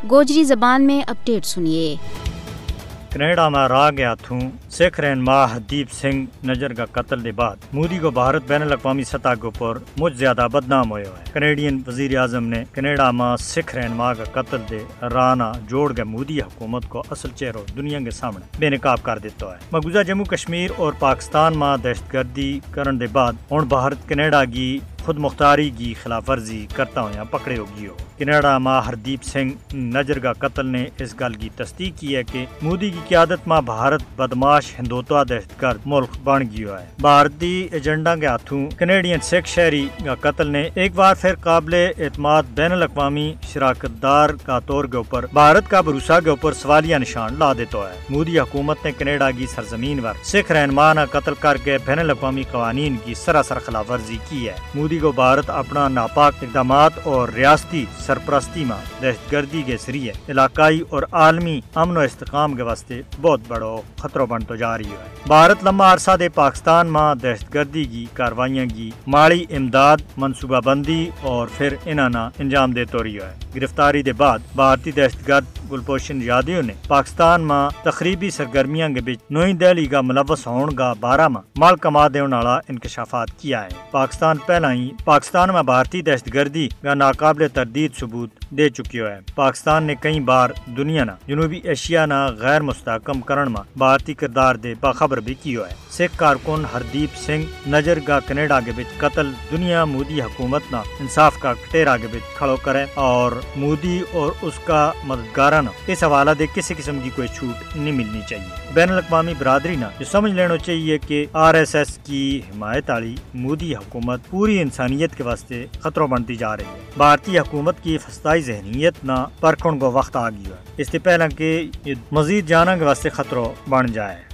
गोजरी जबान में अपडेट सुनिए। कनाडा में रह गया थूं सिख रहनुमा हरदीप सिंह नजर का कत्ल के बाद मोदी को भारत बैन अवी सतह के ऊपर मुझ ज्यादा बदनाम हुआ है। कनेडियन वजीर आजम ने कनाडा में सिख रहनुमा का कत्ल दे राना जोड़ के मोदी हुकूमत को असल चेहरा दुनिया के सामने बेनकाब कर दिता है। मकबूजा जम्मू कश्मीर और पाकिस्तान में दहशतगर्दी करने के बाद हुण भारत कनाडा की खुद मुख्तारी की खिलाफ वर्जी करता हुआ पकड़े होगी हो। कनाडा में हरदीप सिंह नजर का कत्ल ने इस गल की तस्दीक की है कि मोदी की क़यादत में भारत बदमाश हिंदुत्वा दहशतगर्द मुल्क बन गया है। भारतीय एजेंडा के हाथों कनेडियन सिख शहरी का कत्ल ने एक बार फिर काबिले एतमाद बैन अवी शराकतदार का तौर के ऊपर भारत का भरोसा के ऊपर सवालिया निशान ला देता है। मोदी हुकूमत ने कनाडा की सरजमीन पर सिख रहनुमा का कत्ल करके बैन अवी कवानीन की सरासर खिलाफ वर्जी की है। मोदी को भारत अपना नापाक इकदाम और रियासती सरपरस्ती में दहशतगर्दी के जरिए इलाकाई और आलमी अमन और इस्तेकाम के वास्ते बहुत बड़ो खतरो बनता जा रही है। भारत लंबा अरसा दे पाकिस्तान में दहशतगर्दी की कार्रवाइयाँ की माली इमदाद मनसूबाबंदी और फिर इन्हां अंजाम देता रही है। गिरफ्तारी के बाद भारतीय दहशतगर्द गुलपोशन यादव ने पाकिस्तान में तकरीबी सरगर्मियां के बीच नई दिल्ली का मुलवस होने का बारा में माल कमा देने वाला इंकशाफात किया है। पाकिस्तान में भारतीय दहशतगर्दी का नाकाबिले तरदीद सबूत दे चुकी है। पाकिस्तान ने कई बार दुनिया ना जनूबी एशिया ना गैर मुस्तहकम करण में भारतीय किरदार दे बाखबर भी किया है। सिख कारकुन हरदीप सिंह नजर का कनाडा के बीच कत्ल दुनिया मोदी हुकूमत ना इंसाफ का कटेरा के बीच खड़ो करे और मोदी और उसका मददगारा इस हवाला दे किसी किस्म की कोई छूट नहीं मिलनी चाहिए। बैन अवी बरादरी ना जो समझ लेना चाहिए कि RSS की हिमायत वाली मोदी हुकूमत पूरी इंसानियत के वास्ते खतरों बनती जा रही है। भारतीय हुकूमत की फसाई जहनीत ना परखण को वक्त आ गया है, इससे पहले कि मजीद जाना के वास्ते खतरों बन जाए।